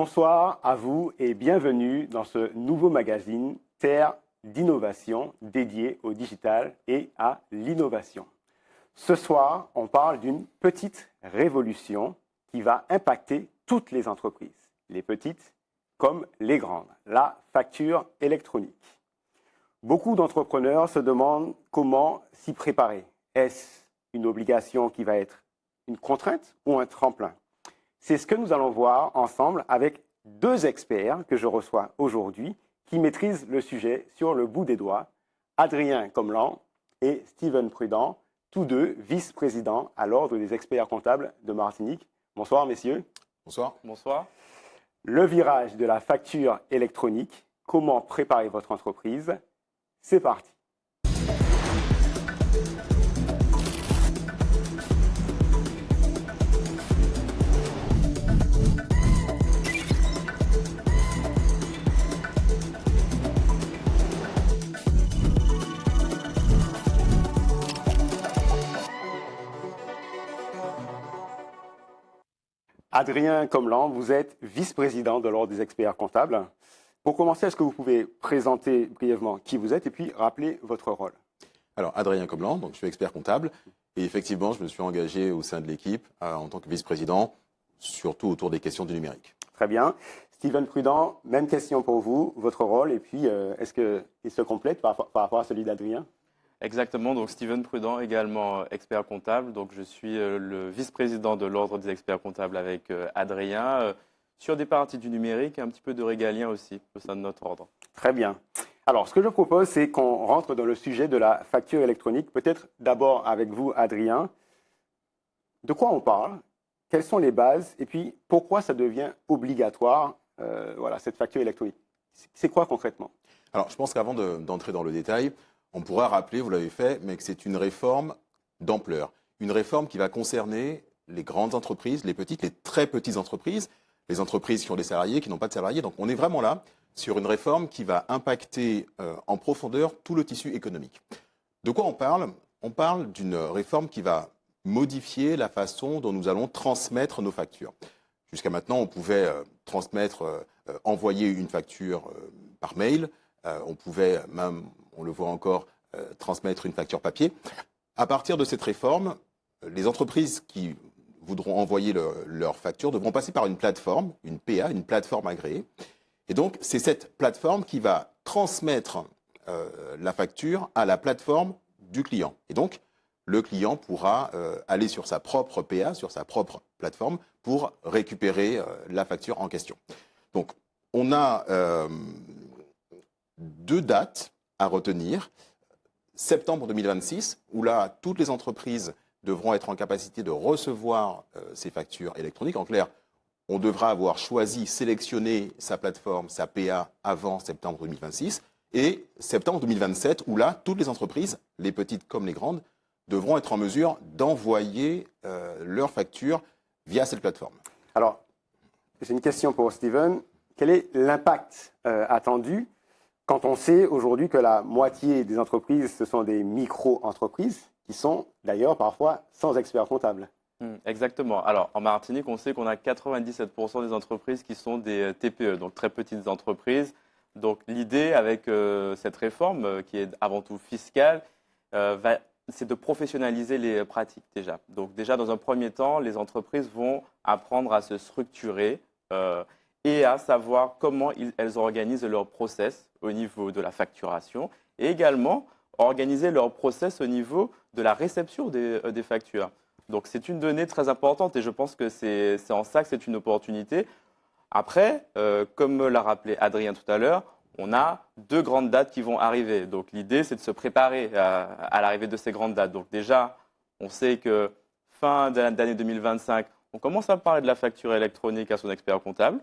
Bonsoir à vous et bienvenue dans ce nouveau magazine Terre d'innovation dédié au digital et à l'innovation. Ce soir, on parle d'une petite révolution qui va impacter toutes les entreprises, les petites comme les grandes, la facture électronique. Beaucoup d'entrepreneurs se demandent comment s'y préparer. Est-ce une obligation qui va être une contrainte ou un tremplin? C'est ce que nous allons voir ensemble avec deux experts que je reçois aujourd'hui qui maîtrisent le sujet sur le bout des doigts, Adrien Comlan et Steven Prudent, tous deux vice-présidents à l'Ordre des experts comptables de Martinique. Bonsoir messieurs. Bonsoir. Bonsoir. Le virage de la facture électronique, comment préparer votre entreprise? C'est parti. Adrien Comlan, vous êtes vice-président de l'Ordre des experts comptables. Pour commencer, est-ce que vous pouvez présenter brièvement qui vous êtes et puis rappeler votre rôle? Alors, Adrien Comlan, donc je suis expert comptable et effectivement, je me suis engagé au sein de l'équipe en tant que vice-président, surtout autour des questions du numérique. Très bien. Steven Prudent, même question pour vous, votre rôle et puis est-ce qu'il se complète par rapport à celui d'Adrien? Exactement, donc Steven Prudent, également expert comptable. Donc je suis le vice-président de l'Ordre des experts comptables avec Adrien sur des parties du numérique et un petit peu de régalien aussi au sein de notre ordre. Très bien. Alors, ce que je propose, c'est qu'on rentre dans le sujet de la facture électronique. Peut-être d'abord avec vous, Adrien. De quoi on parle? Quelles sont les bases? Et puis, pourquoi ça devient obligatoire, cette facture électronique? C'est quoi concrètement? Alors, je pense qu'avant d'entrer dans le détail, on pourra rappeler, vous l'avez fait, mais que c'est une réforme d'ampleur. Une réforme qui va concerner les grandes entreprises, les petites, les très petites entreprises, les entreprises qui ont des salariés, qui n'ont pas de salariés. Donc, on est vraiment là sur une réforme qui va impacter en profondeur tout le tissu économique. De quoi on parle? On parle d'une réforme qui va modifier la façon dont nous allons transmettre nos factures. Jusqu'à maintenant, on pouvait envoyer une facture par mail. On pouvait même, on le voit encore, transmettre une facture papier. À partir de cette réforme, les entreprises qui voudront envoyer leur facture devront passer par une plateforme, une PA, une plateforme agréée. Et donc, c'est cette plateforme qui va transmettre la facture à la plateforme du client. Et donc, le client pourra aller sur sa propre PA, sur sa propre plateforme, pour récupérer la facture en question. Donc, on a deux dates à retenir. Septembre 2026, où là, toutes les entreprises devront être en capacité de recevoir ces factures électroniques. En clair, on devra avoir choisi, sélectionné sa plateforme, sa PA avant septembre 2026. Et septembre 2027, où là, toutes les entreprises, les petites comme les grandes, devront être en mesure d'envoyer leurs factures via cette plateforme. Alors, j'ai une question pour Steven. Quel est l'impact attendu quand on sait aujourd'hui que la moitié des entreprises, ce sont des micro-entreprises qui sont d'ailleurs parfois sans expert comptable? Exactement. Alors, en Martinique, on sait qu'on a 97% des entreprises qui sont des TPE, donc très petites entreprises. Donc, l'idée avec cette réforme, qui est avant tout fiscale, c'est de professionnaliser les pratiques déjà. Donc, déjà, dans un premier temps, les entreprises vont apprendre à se structurer et à savoir comment elles organisent leur process au niveau de la facturation et également organiser leur process au niveau de la réception des factures. Donc, c'est une donnée très importante et je pense que c'est en ça que c'est une opportunité. Après, comme l'a rappelé Adrien tout à l'heure, on a deux grandes dates qui vont arriver. Donc, l'idée, c'est de se préparer à l'arrivée de ces grandes dates. Donc, déjà, on sait que fin de l'année 2025, on commence à parler de la facture électronique à son expert comptable.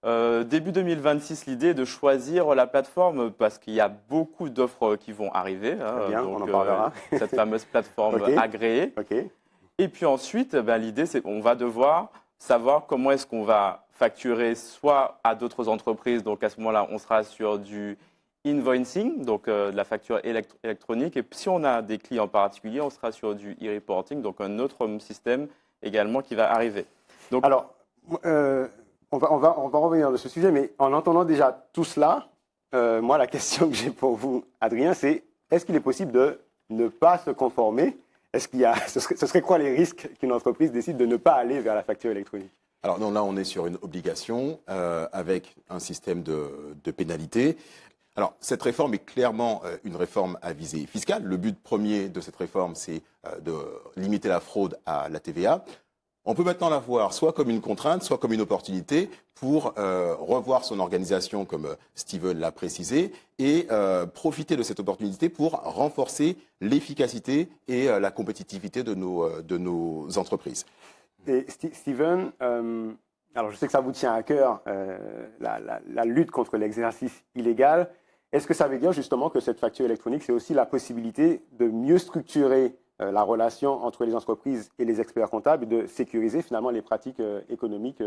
Début 2026, l'idée est de choisir la plateforme parce qu'il y a beaucoup d'offres qui vont arriver. Bien, donc, on en parlera. Cette fameuse plateforme agréée. Okay. Et puis ensuite, l'idée, c'est qu'on va devoir savoir comment est-ce qu'on va facturer soit à d'autres entreprises. Donc à ce moment-là, on sera sur du invoicing, donc de la facture électronique. Et si on a des clients particuliers, on sera sur du e-reporting, donc un autre système également qui va arriver. Donc, alors, on va revenir sur ce sujet, mais en entendant déjà tout cela, moi, la question que j'ai pour vous, Adrien, c'est est-ce qu'il est possible de ne pas se conformer? Ce serait quoi les risques qu'une entreprise décide de ne pas aller vers la facture électronique? Alors non, là, on est sur une obligation avec un système de pénalité. Alors, cette réforme est clairement une réforme à visée fiscale. Le but premier de cette réforme, c'est de limiter la fraude à la TVA. On peut maintenant la voir soit comme une contrainte, soit comme une opportunité pour revoir son organisation, comme Steven l'a précisé, et profiter de cette opportunité pour renforcer l'efficacité et la compétitivité de nos entreprises. Et Steven, alors je sais que ça vous tient à cœur, la lutte contre l'exercice illégal. Est-ce que ça veut dire justement que cette facture électronique, c'est aussi la possibilité de mieux structurer la relation entre les entreprises et les experts comptables et de sécuriser finalement les pratiques économiques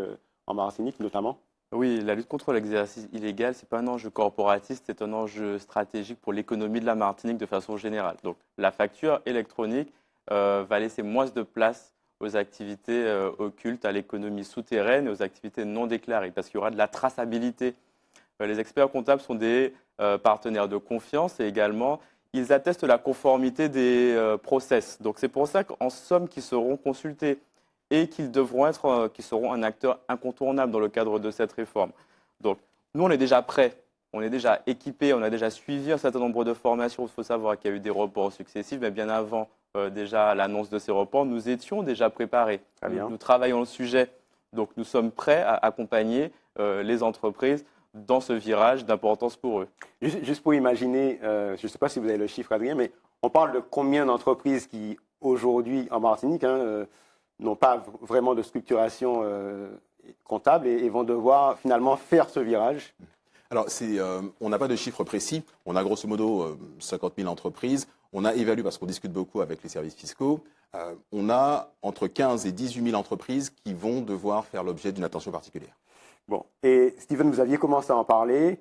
en Martinique notamment? Oui, la lutte contre l'exercice illégal, ce n'est pas un enjeu corporatiste, c'est un enjeu stratégique pour l'économie de la Martinique de façon générale. Donc la facture électronique va laisser moins de place aux activités occultes, à l'économie souterraine et aux activités non déclarées, parce qu'il y aura de la traçabilité. Les experts comptables sont des partenaires de confiance et également ils attestent la conformité des process. Donc c'est pour ça qu'en somme, qu'ils seront consultés et qu'ils seront un acteur incontournable dans le cadre de cette réforme. Donc nous, on est déjà prêts, on est déjà équipés, on a déjà suivi un certain nombre de formations. Il faut savoir qu'il y a eu des reports successifs, mais bien avant déjà l'annonce de ces reports, nous étions déjà préparés. Nous travaillons le sujet, donc nous sommes prêts à accompagner les entreprises dans ce virage d'importance pour eux. Juste pour imaginer, je ne sais pas si vous avez le chiffre, Adrien, mais on parle de combien d'entreprises qui, aujourd'hui, en Martinique, n'ont pas vraiment de structuration comptable et vont devoir finalement faire ce virage? Alors, on n'a pas de chiffre précis. On a grosso modo 50 000 entreprises. On a évalué, parce qu'on discute beaucoup avec les services fiscaux, on a entre 15 et 18 000 entreprises qui vont devoir faire l'objet d'une attention particulière. Bon, et Steven, vous aviez commencé à en parler.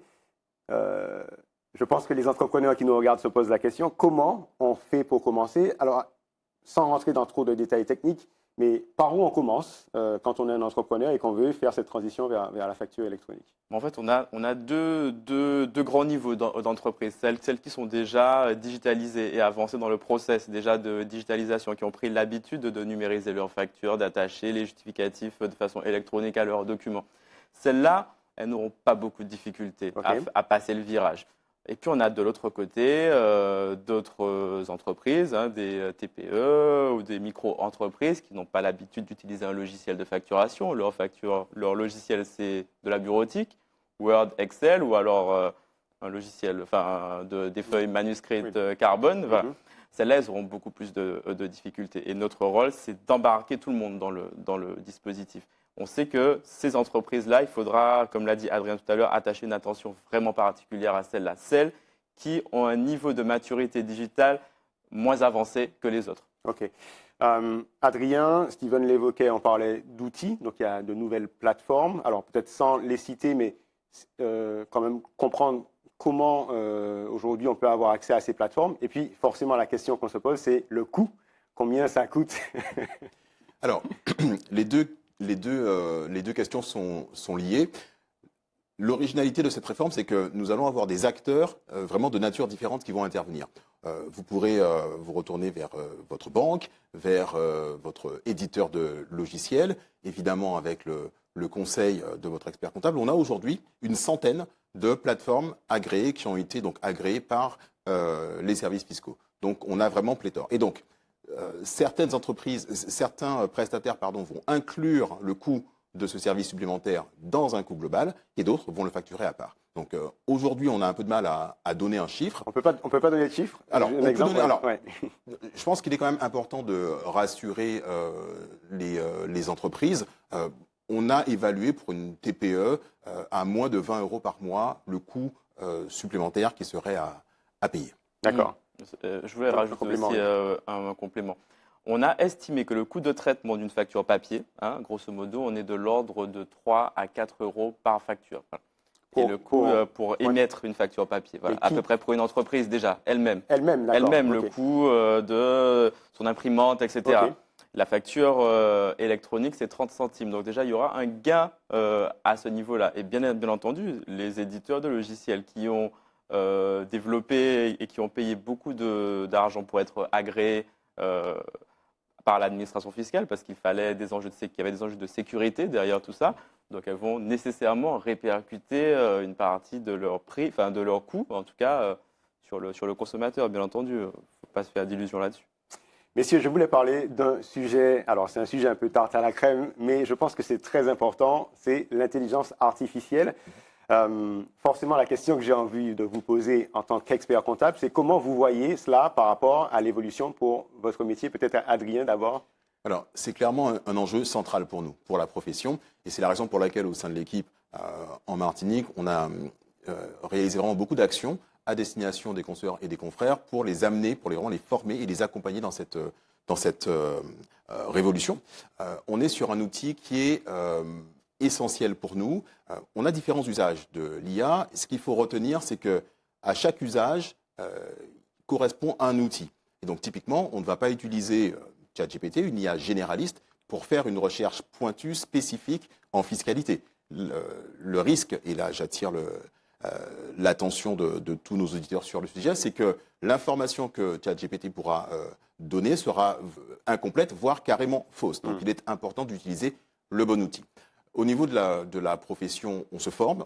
Je pense que les entrepreneurs qui nous regardent se posent la question, comment on fait pour commencer? Alors, sans rentrer dans trop de détails techniques, mais par où on commence quand on est un entrepreneur et qu'on veut faire cette transition vers la facture électronique? En fait, on a deux grands niveaux d'entreprises. Celles qui sont déjà digitalisées et avancées dans le process déjà de digitalisation, qui ont pris l'habitude de numériser leurs factures, d'attacher les justificatifs de façon électronique à leurs documents. Celles-là, elles n'auront pas beaucoup de difficultés à passer le virage. Et puis, on a de l'autre côté d'autres entreprises, des TPE ou des micro-entreprises qui n'ont pas l'habitude d'utiliser un logiciel de facturation. Leur logiciel, c'est de la bureautique, Word, Excel, ou alors un logiciel, des feuilles manuscrites carbone. Voilà. Celles-là, elles auront beaucoup plus de difficultés. Et notre rôle, c'est d'embarquer tout le monde dans le dispositif. On sait que ces entreprises-là, il faudra, comme l'a dit Adrien tout à l'heure, attacher une attention vraiment particulière à celles-là. Celles qui ont un niveau de maturité digitale moins avancé que les autres. OK. Adrien, Steven l'évoquait, on parlait d'outils, donc il y a de nouvelles plateformes. Alors peut-être sans les citer, mais quand même comprendre comment aujourd'hui on peut avoir accès à ces plateformes. Et puis forcément la question qu'on se pose, c'est le coût. Combien ça coûte? Alors, les deux questions sont liées. L'originalité de cette réforme, c'est que nous allons avoir des acteurs vraiment de nature différente qui vont intervenir. Vous pourrez vous retourner vers votre banque, vers votre éditeur de logiciels, évidemment avec le conseil de votre expert comptable. On a aujourd'hui une centaine de plateformes agréées qui ont été donc agréées par les services fiscaux. Donc, on a vraiment pléthore. Et donc, certains prestataires vont inclure le coût de ce service supplémentaire dans un coût global et d'autres vont le facturer à part. Donc aujourd'hui, on a un peu de mal à donner un chiffre. On peut pas donner de chiffre? Alors, je pense qu'il est quand même important de rassurer les entreprises. On a évalué pour une TPE à moins de 20 € par mois le coût supplémentaire qui serait à payer. D'accord. Je voulais rajouter aussi un complément. On a estimé que le coût de traitement d'une facture papier, grosso modo, on est de l'ordre de 3 à 4 € par facture. Et le coût pour émettre une facture papier, à peu près pour une entreprise déjà, elle-même, le coût de son imprimante, etc. Okay. La facture électronique, c'est 30 centimes. Donc déjà, il y aura un gain à ce niveau-là. Et bien entendu, les éditeurs de logiciels qui ont développé et qui ont payé beaucoup d'argent pour être agréés par l'administration fiscale, parce qu'il fallait qu'il y avait des enjeux de sécurité derrière tout ça. Donc elles vont nécessairement répercuter une partie de leur prix, enfin de leur coût, en tout cas sur le consommateur, bien entendu. Il ne faut pas se faire d'illusions là-dessus. Messieurs, je voulais parler d'un sujet, alors c'est un sujet un peu tarte à la crème, mais je pense que c'est très important, c'est l'intelligence artificielle. Forcément, la question que j'ai envie de vous poser en tant qu'expert comptable, c'est comment vous voyez cela par rapport à l'évolution pour votre métier? Peut-être Adrien d'abord. Alors, c'est clairement un enjeu central pour nous, pour la profession, et c'est la raison pour laquelle, au sein de l'équipe en Martinique, on a réalisé vraiment beaucoup d'actions à destination des consoeurs et des confrères pour les amener, pour vraiment les former et les accompagner dans cette révolution. On est sur un outil qui est essentiel pour nous. On a différents usages de l'IA. Ce qu'il faut retenir, c'est qu'à chaque usage correspond à un outil. Et donc, typiquement, on ne va pas utiliser ChatGPT, une IA généraliste, pour faire une recherche pointue, spécifique en fiscalité. Le risque, et là j'attire l'attention de tous nos auditeurs sur le sujet, c'est que l'information que ChatGPT pourra donner sera incomplète, voire carrément fausse. Donc il est important d'utiliser le bon outil. Au niveau de la profession, on se forme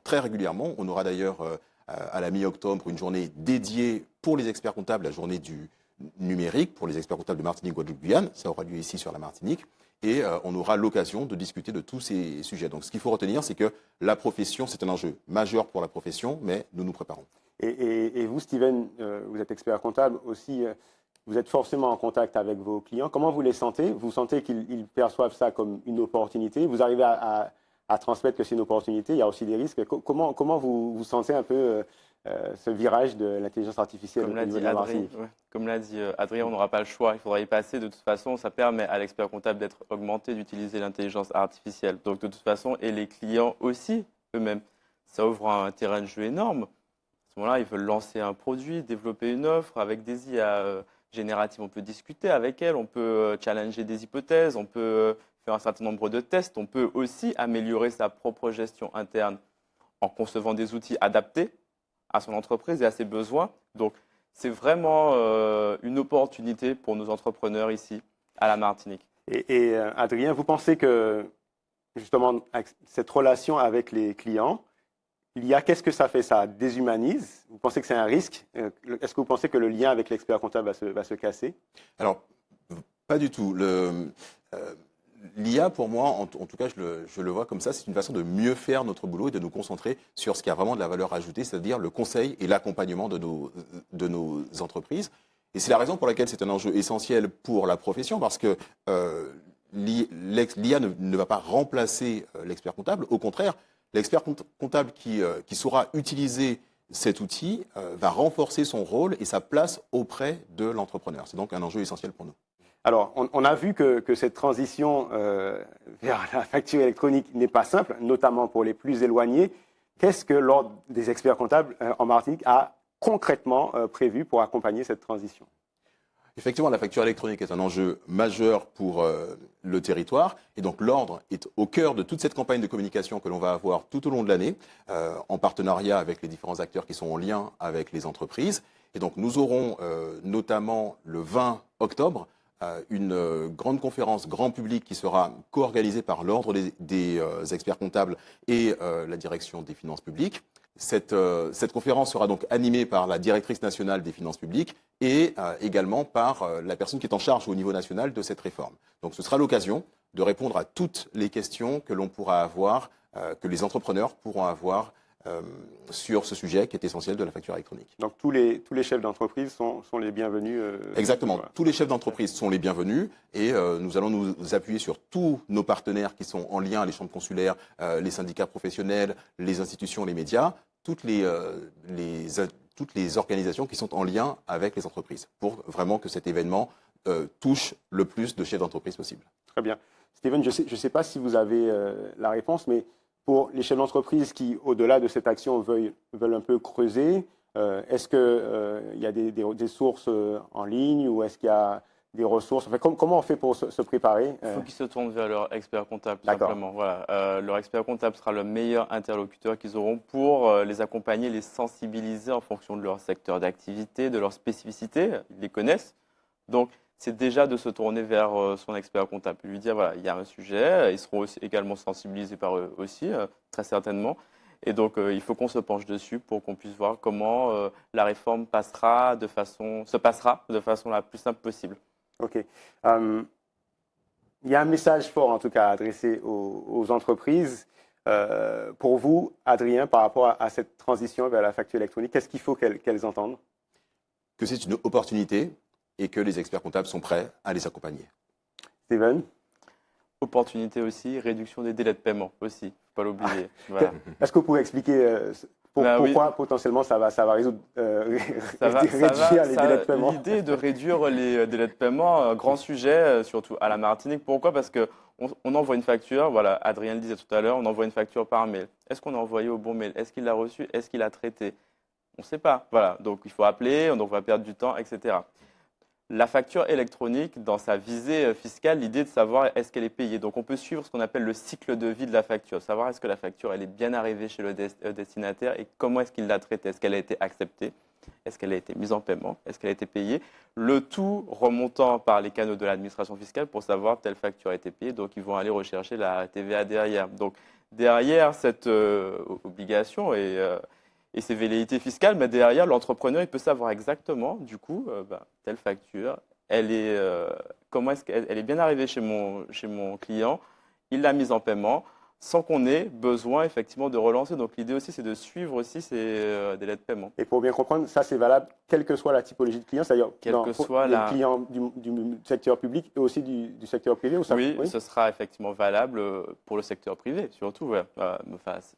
très régulièrement. On aura d'ailleurs à la mi-octobre une journée dédiée pour les experts comptables, la journée du numérique pour les experts comptables de Martinique, Guadeloupe, Guyane. Ça aura lieu ici sur la Martinique. Et on aura l'occasion de discuter de tous ces sujets. Donc ce qu'il faut retenir, c'est que la profession, c'est un enjeu majeur pour la profession, mais nous nous préparons. Et vous, Steven, vous êtes expert comptable aussi, vous êtes forcément en contact avec vos clients. Comment vous les sentez? Vous sentez qu'ils perçoivent ça comme une opportunité? Vous arrivez à transmettre que c'est une opportunité? Il y a aussi des risques. Comment vous sentez un peu ce virage de l'intelligence artificielle? Comme l'a dit Adrien, on n'aura pas le choix, il faudra y passer. De toute façon, ça permet à l'expert comptable d'être augmenté, d'utiliser l'intelligence artificielle. Donc de toute façon, et les clients aussi, eux-mêmes, ça ouvre un terrain de jeu énorme. À ce moment-là, ils veulent lancer un produit, développer une offre avec des IA génératives. On peut discuter avec elles, on peut challenger des hypothèses, on peut faire un certain nombre de tests, on peut aussi améliorer sa propre gestion interne en concevant des outils adaptés à son entreprise et à ses besoins. Donc, c'est vraiment une opportunité pour nos entrepreneurs ici, à la Martinique. Et Adrien, vous pensez que, justement, cette relation avec les clients, qu'est-ce que ça fait? Ça déshumanise? Vous pensez que c'est un risque? Est-ce que vous pensez que le lien avec l'expert comptable va se casser? Alors, pas du tout. L'IA, pour moi, en tout cas, je le vois comme ça, c'est une façon de mieux faire notre boulot et de nous concentrer sur ce qui a vraiment de la valeur ajoutée, c'est-à-dire le conseil et l'accompagnement de nos entreprises. Et c'est la raison pour laquelle c'est un enjeu essentiel pour la profession, parce que l'IA ne va pas remplacer l'expert comptable. Au contraire, l'expert comptable qui saura utiliser cet outil va renforcer son rôle et sa place auprès de l'entrepreneur. C'est donc un enjeu essentiel pour nous. Alors, on a vu que cette transition vers la facture électronique n'est pas simple, notamment pour les plus éloignés. Qu'est-ce que l'Ordre des experts comptables en Martinique a concrètement prévu pour accompagner cette transition? Effectivement, la facture électronique est un enjeu majeur pour le territoire. Et donc, l'Ordre est au cœur de toute cette campagne de communication que l'on va avoir tout au long de l'année, en partenariat avec les différents acteurs qui sont en lien avec les entreprises. Et donc, nous aurons notamment le 20 octobre une grande conférence grand public qui sera co-organisée par l'Ordre des experts comptables et la direction des finances publiques. Cette conférence sera donc animée par la directrice nationale des finances publiques et également par la personne qui est en charge au niveau national de cette réforme. Donc ce sera l'occasion de répondre à toutes les questions que l'on pourra avoir, que les entrepreneurs pourront avoir sur ce sujet qui est essentiel de la facture électronique. Donc tous les chefs d'entreprise sont les bienvenus. Exactement, voilà. Tous les chefs d'entreprise sont les bienvenus et nous allons nous appuyer sur tous nos partenaires qui sont en lien, les chambres consulaires, les syndicats professionnels, les institutions, les médias, toutes les organisations qui sont en lien avec les entreprises pour vraiment que cet événement touche le plus de chefs d'entreprise possible. Très bien. Steven, je ne sais pas si vous avez la réponse, mais pour les chefs d'entreprise qui, au-delà de cette action, veulent un peu creuser, est-ce qu'il y a des sources en ligne ou est-ce qu'il y a des ressources? Enfin, comment on fait pour se préparer? Il faut qu'ils se tournent vers leur expert comptable, tout D'accord. simplement. Voilà. Leur expert comptable sera le meilleur interlocuteur qu'ils auront pour les accompagner, les sensibiliser en fonction de leur secteur d'activité, de leurs spécificités. Ils les connaissent. Donc, c'est déjà de se tourner vers son expert comptable. Lui dire, voilà, il y a un sujet. Ils seront aussi également sensibilisés par eux aussi, très certainement. Et donc, il faut qu'on se penche dessus pour qu'on puisse voir comment la réforme se passera de façon la plus simple possible. OK. Il y a un message fort, en tout cas, adressé aux entreprises. Pour vous, Adrien, par rapport à cette transition vers la facture électronique, qu'est-ce qu'il faut qu'elles entendent? Que c'est une opportunité et que les experts comptables sont prêts à les accompagner. Steven? Opportunité aussi, réduction des délais de paiement aussi, faut pas l'oublier. Voilà. Est-ce que vous pouvez expliquer pourquoi potentiellement ça va résoudre, réduire les délais de paiement? L'idée de réduire les délais de paiement, grand sujet, surtout à la Martinique. Pourquoi? Parce qu'on envoie une facture, voilà, Adrien le disait tout à l'heure, on envoie une facture par mail. Est-ce qu'on a envoyé au bon mail? Est-ce qu'il l'a reçu? Est-ce qu'il l'a traité? On ne sait pas. Voilà. Donc il faut appeler, donc on va perdre du temps, etc. La facture électronique, dans sa visée fiscale, l'idée de savoir est-ce qu'elle est payée. Donc on peut suivre ce qu'on appelle le cycle de vie de la facture, savoir est-ce que la facture elle est bien arrivée chez le destinataire et comment est-ce qu'il l'a traitée. Est-ce qu'elle a été acceptée? Est-ce qu'elle a été mise en paiement? Est-ce qu'elle a été payée? Le tout remontant par les canaux de l'administration fiscale pour savoir telle facture a été payée. Donc ils vont aller rechercher la TVA derrière. Donc derrière cette obligation et ces velléités fiscales, mais derrière, l'entrepreneur, il peut savoir exactement, du coup, telle facture, comment est-ce qu'elle est bien arrivée chez mon client, il l'a mise en paiement, sans qu'on ait besoin, effectivement, de relancer. Donc, l'idée aussi, c'est de suivre aussi ces délais de paiement. Et pour bien comprendre, ça, c'est valable quelle que soit la typologie de client, c'est-à-dire les clients du secteur public et aussi du secteur privé ou ça? Oui, ce sera effectivement valable pour le secteur privé, surtout. Ouais.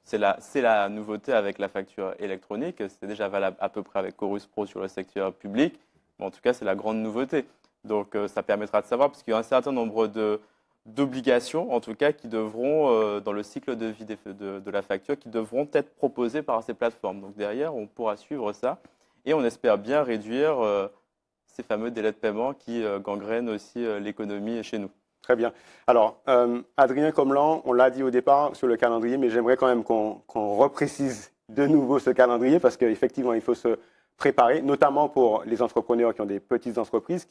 C'est la nouveauté avec la facture électronique. C'est déjà valable à peu près avec Chorus Pro sur le secteur public. Mais en tout cas, c'est la grande nouveauté. Donc, ça permettra de savoir, parce qu'il y a un certain nombre d'obligations, en tout cas, qui devront, dans le cycle de vie de la facture, qui devront être proposées par ces plateformes. Donc derrière, on pourra suivre ça et on espère bien réduire ces fameux délais de paiement qui gangrènent aussi l'économie chez nous. Très bien. Alors, Adrien Comlan, on l'a dit au départ sur le calendrier, mais j'aimerais quand même qu'on reprécise de nouveau ce calendrier parce qu'effectivement, il faut se préparer, notamment pour les entrepreneurs qui ont des petites entreprises,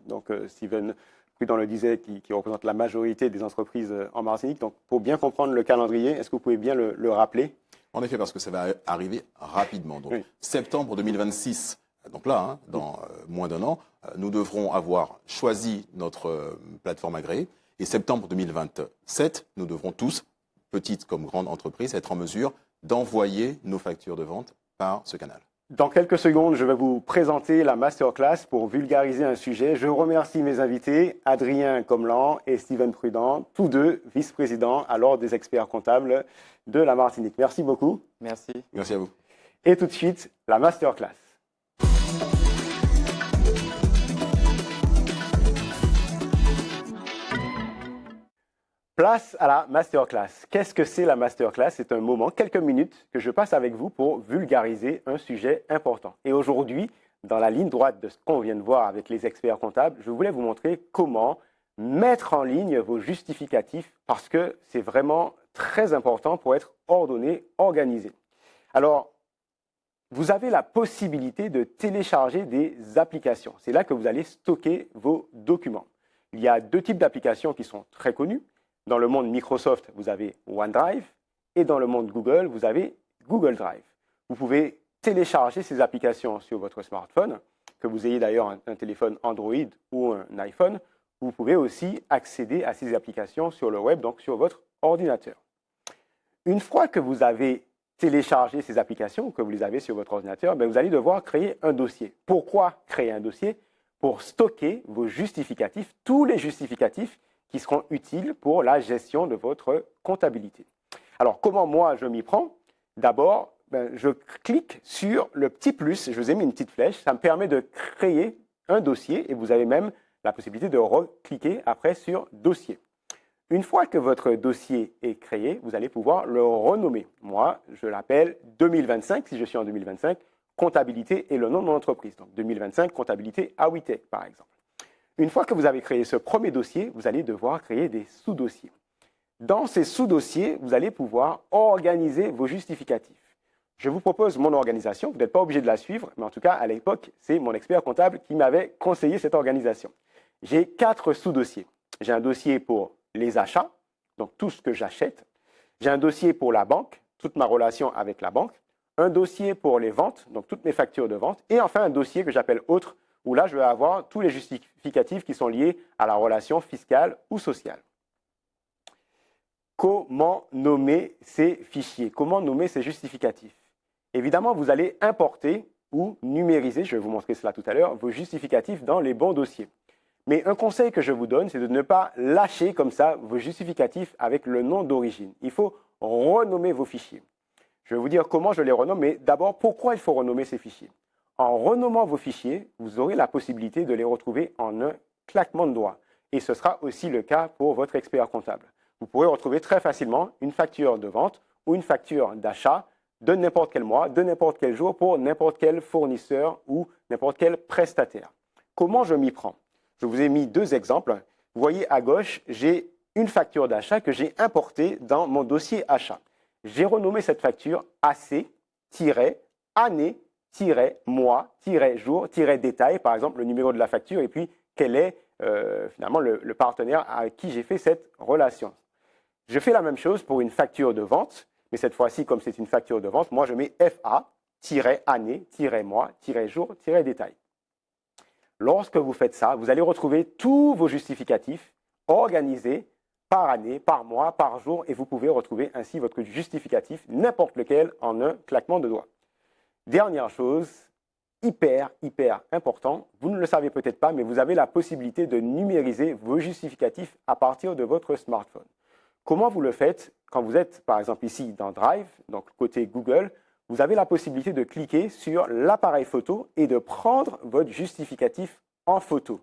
donc Steven Prudent le disait, qui représente la majorité des entreprises en Martinique. Donc, pour bien comprendre le calendrier, est-ce que vous pouvez bien le rappeler? En effet, parce que ça va arriver rapidement. Donc, oui. Septembre 2026, donc là, dans moins d'un an, nous devrons avoir choisi notre plateforme agréée. Et septembre 2027, nous devrons tous, petites comme grandes entreprises, être en mesure d'envoyer nos factures de vente par ce canal. Dans quelques secondes, je vais vous présenter la masterclass pour vulgariser un sujet. Je remercie mes invités, Adrien Comlan et Steven Prudent, tous deux vice-présidents à l'Ordre des experts comptables de la Martinique. Merci beaucoup. Merci. Merci à vous. Et tout de suite, la masterclass. Place à la masterclass. Qu'est-ce que c'est la masterclass? C'est un moment, quelques minutes, que je passe avec vous pour vulgariser un sujet important. Et aujourd'hui, dans la ligne droite de ce qu'on vient de voir avec les experts comptables, je voulais vous montrer comment mettre en ligne vos justificatifs parce que c'est vraiment très important pour être ordonné, organisé. Alors, vous avez la possibilité de télécharger des applications. C'est là que vous allez stocker vos documents. Il y a deux types d'applications qui sont très connues. Dans le monde Microsoft, vous avez OneDrive et dans le monde Google, vous avez Google Drive. Vous pouvez télécharger ces applications sur votre smartphone, que vous ayez d'ailleurs un téléphone Android ou un iPhone. Vous pouvez aussi accéder à ces applications sur le web, donc sur votre ordinateur. Une fois que vous avez téléchargé ces applications, que vous les avez sur votre ordinateur, vous allez devoir créer un dossier. Pourquoi créer un dossier? Pour stocker vos justificatifs, tous les justificatifs qui seront utiles pour la gestion de votre comptabilité. Alors, comment moi je m'y prends? D'abord, je clique sur le petit plus, je vous ai mis une petite flèche, ça me permet de créer un dossier et vous avez même la possibilité de recliquer après sur dossier. Une fois que votre dossier est créé, vous allez pouvoir le renommer. Moi, je l'appelle 2025, si je suis en 2025, comptabilité et le nom de mon entreprise. Donc 2025, comptabilité Awitech, par exemple. Une fois que vous avez créé ce premier dossier, vous allez devoir créer des sous-dossiers. Dans ces sous-dossiers, vous allez pouvoir organiser vos justificatifs. Je vous propose mon organisation, vous n'êtes pas obligé de la suivre, mais en tout cas, à l'époque, c'est mon expert comptable qui m'avait conseillé cette organisation. J'ai 4 sous-dossiers. J'ai un dossier pour les achats, donc tout ce que j'achète. J'ai un dossier pour la banque, toute ma relation avec la banque. Un dossier pour les ventes, donc toutes mes factures de vente. Et enfin, un dossier que j'appelle autre, où là, je vais avoir tous les justificatifs qui sont liés à la relation fiscale ou sociale. Comment nommer ces fichiers? Comment nommer ces justificatifs? Évidemment, vous allez importer ou numériser, je vais vous montrer cela tout à l'heure, vos justificatifs dans les bons dossiers. Mais un conseil que je vous donne, c'est de ne pas lâcher comme ça vos justificatifs avec le nom d'origine. Il faut renommer vos fichiers. Je vais vous dire comment je les renomme, mais d'abord, pourquoi il faut renommer ces fichiers? En renommant vos fichiers, vous aurez la possibilité de les retrouver en un claquement de doigts. Et ce sera aussi le cas pour votre expert comptable. Vous pourrez retrouver très facilement une facture de vente ou une facture d'achat de n'importe quel mois, de n'importe quel jour, pour n'importe quel fournisseur ou n'importe quel prestataire. Comment je m'y prends? Je vous ai mis 2 exemples. Vous voyez à gauche, j'ai une facture d'achat que j'ai importée dans mon dossier achat. J'ai renommé cette facture AC-année-mois-jour-détail, par exemple le numéro de la facture et puis quel est finalement le partenaire à qui j'ai fait cette relation. Je fais la même chose pour une facture de vente, mais cette fois-ci, comme c'est une facture de vente, moi je mets FA-année-mois-jour-détail. Lorsque vous faites ça, vous allez retrouver tous vos justificatifs organisés par année, par mois, par jour, et vous pouvez retrouver ainsi votre justificatif, n'importe lequel, en un claquement de doigts. Dernière chose, hyper important, vous ne le savez peut-être pas, mais vous avez la possibilité de numériser vos justificatifs à partir de votre smartphone. Comment vous le faites? Quand vous êtes, par exemple, ici dans Drive, donc côté Google, vous avez la possibilité de cliquer sur l'appareil photo et de prendre votre justificatif en photo.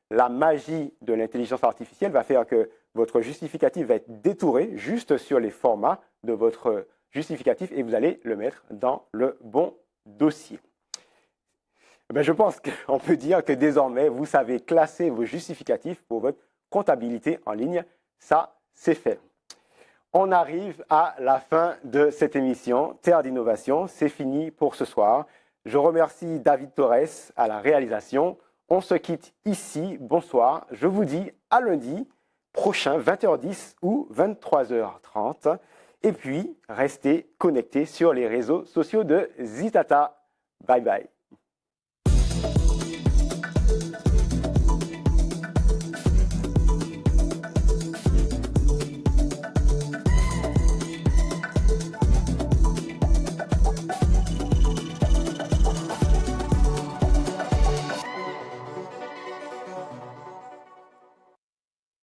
La magie de l'intelligence artificielle va faire que votre justificatif va être détouré juste sur les formats de votre justificatif et vous allez le mettre dans le bon dossier. Je pense qu'on peut dire que désormais, vous savez classer vos justificatifs pour votre comptabilité en ligne. Ça, c'est fait. On arrive à la fin de cette émission Terre d'innovation. C'est fini pour ce soir. Je remercie David Torres à la réalisation. On se quitte ici. Bonsoir. Je vous dis à lundi prochain, 20h10 ou 23h30. Et puis, restez connectés sur les réseaux sociaux de Zitata. Bye bye.